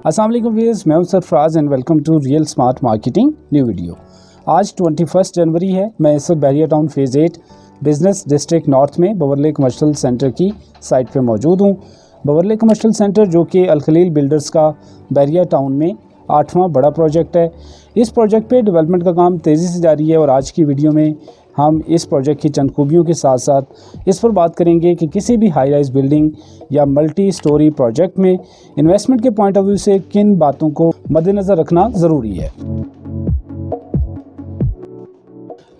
अस्सलाम वालेकुम व्यूअर्स, मैं हूं Sarfaraz and welcome to real smart marketing new video. आज 21 जनवरी है। मैं इस वक्त Bahria town phase 8 business district north में बवरले कमर्शियल सेंटर की साइट पे मौजूद हूं। बवरले कमर्शियल सेंटर जो कि अल खलील बिल्डर्स का बैरिया टाउन में 8वां बड़ा प्रोजेक्ट है। इस प्रोजेक्ट पे डेवलपमेंट का काम तेज़ी से जारी है और आज की वीडियो में हम इस प्रोजेक्ट की चंद खूबियों के साथ साथ इस पर बात करेंगे कि किसी भी हाई राइज बिल्डिंग या मल्टी स्टोरी प्रोजेक्ट में इन्वेस्टमेंट के पॉइंट ऑफ व्यू से किन बातों को मद्देनज़र रखना ज़रूरी है।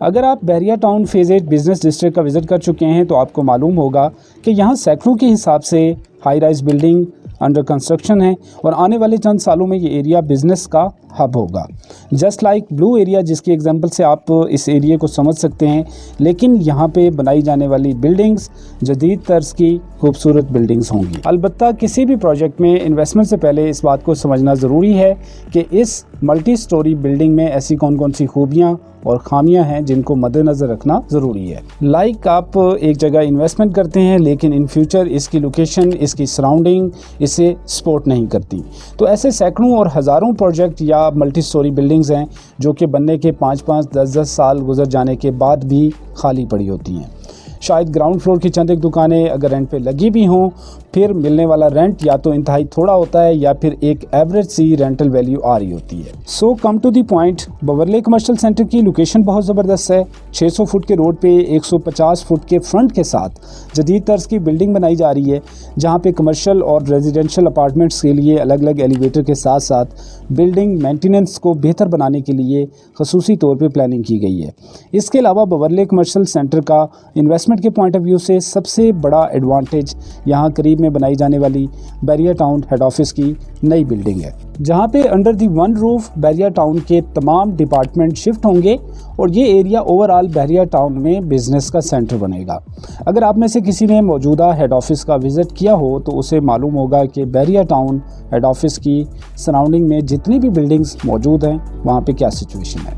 अगर आप Bahria town phase 8 business district का विज़िट कर चुके हैं तो आपको मालूम होगा कि यहाँ सैकड़ों के हिसाब से high rise building under construction है और आने वाले चंद सालों में ये एरिया बिजनेस का हब होगा। जस्ट लाइक ब्लू एरिया, जिसकी एग्जांपल से आप इस एरिया को समझ सकते हैं, लेकिन यहाँ पे बनाई जाने वाली बिल्डिंग्स जदीद तर्ज की खूबसूरत बिल्डिंग्स होंगी। अलबत्ता किसी भी प्रोजेक्ट में इन्वेस्टमेंट से पहले इस बात को समझना ज़रूरी है कि इस मल्टी स्टोरी बिल्डिंग में ऐसी कौन कौन सी खूबियाँ और खामियां हैं जिनको मद्देनज़र रखना ज़रूरी है। लाइक आप एक जगह इन्वेस्टमेंट करते हैं लेकिन इन फ्यूचर इसकी लोकेशन, इसकी सराउंडिंग इसे सपोर्ट नहीं करती, तो ऐसे सैकड़ों और हज़ारों प्रोजेक्ट या मल्टी स्टोरी बिल्डिंग्स हैं जो कि बनने के 5-5, 10-10 साल गुजर जाने के बाद भी खाली पड़ी होती हैं। शायद ग्राउंड फ्लोर की चंद एक दुकानें अगर रेंट पे लगी भी हों, फिर मिलने वाला रेंट या तो इंतहाई थोड़ा होता है या फिर एक एवरेज सी रेंटल वैल्यू आ रही होती है। So come to the point, Beverly commercial centre की लोकेशन बहुत ज़बरदस्त है। 600 फुट के रोड पे 150 फुट के फ्रंट के साथ जदीद तर्ज की बिल्डिंग बनाई जा रही है, जहाँ पे कमर्शियल और रेजिडेंशियल अपार्टमेंट्स के लिए अलग अलग एलिवेटर के साथ साथ बिल्डिंग मेंटेनेंस को बेहतर बनाने के लिए खसूसी तौर पर प्लानिंग की गई है। इसके अलावा बवरले कमर्शियल सेंटर का इन्वेस्टमेंट के पॉइंट ऑफ व्यू से सबसे बड़ा एडवांटेज यहाँ करीब में बनाई जाने वाली बैरिया टाउन हेड ऑफिस की नई बिल्डिंग है, जहाँ पे under the one roof Bahria town के तमाम डिपार्टमेंट शिफ्ट होंगे और ये एरिया ओवरऑल बैरिया टाउन में बिजनेस का सेंटर बनेगा। अगर आप में से किसी ने मौजूदा हेड ऑफिस का विज़िट किया हो तो उसे मालूम होगा कि बैरिया टाउन हेड ऑफिस की सराउंडिंग में जितनी भी बिल्डिंग्स मौजूद हैं वहाँ पे क्या सिचुएशन है।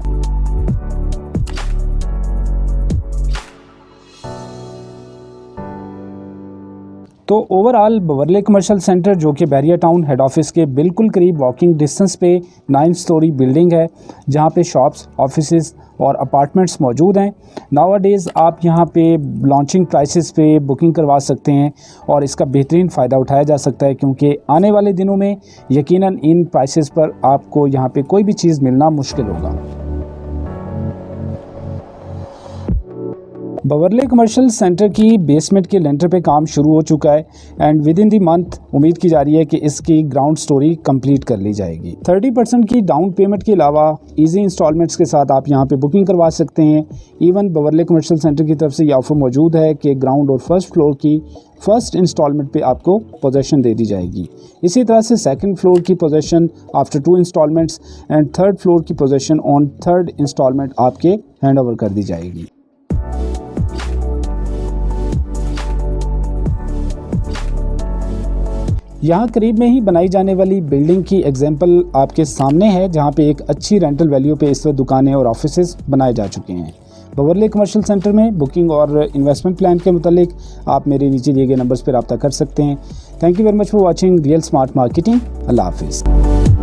तो ओवरऑल बवरले कमर्शियल सेंटर जो कि बैरिया टाउन हेड ऑफिस के बिल्कुल करीब वॉकिंग डिस्टेंस पे 9 स्टोरी बिल्डिंग है, जहाँ पे शॉप्स, ऑफिसेज और अपार्टमेंट्स मौजूद हैं। नाउअडेज़ आप यहाँ पे लॉन्चिंग प्राइसेस पे बुकिंग करवा सकते हैं और इसका बेहतरीन फ़ायदा उठाया जा सकता है, क्योंकि आने वाले दिनों में यकीनन इन प्राइसेस पर आपको यहाँ पे कोई भी चीज़ मिलना मुश्किल होगा। बवरले कमर्शियल सेंटर की बेसमेंट के लेंटर पे काम शुरू हो चुका है and with in the month उम्मीद की जा रही है कि इसकी ग्राउंड स्टोरी कंप्लीट कर ली जाएगी। 30% की डाउन पेमेंट के अलावा इजी इंस्टॉलमेंट्स के साथ आप यहां पे बुकिंग करवा सकते हैं। इवन बवरले कमर्शियल सेंटर की तरफ से ये ऑफर मौजूद है कि ग्राउंड और फर्स्ट फ्लोर की फर्स्ट इंस्टॉलमेंट पे आपको पोजेसन दे दी जाएगी। इसी तरह से सेकंड फ्लोर की possession after 2 instalments and third floor की पोजेसन ऑन थर्ड इंस्टॉलमेंट आपके हैंड ओवर कर दी जाएगी। यहाँ करीब में ही बनाई जाने वाली बिल्डिंग की एग्जांपल आपके सामने है, जहाँ पे एक अच्छी रेंटल वैल्यू पे इस वक्त दुकानें और ऑफिसेज बनाए जा चुके हैं। बवरले कमर्शियल सेंटर में बुकिंग और इन्वेस्टमेंट प्लान के मुतालिक आप मेरे नीचे दिए गए नंबर्स पर रब्ता कर सकते हैं। Thank you very much for watching Real smart Marketing. अल्लाह हाफिज़।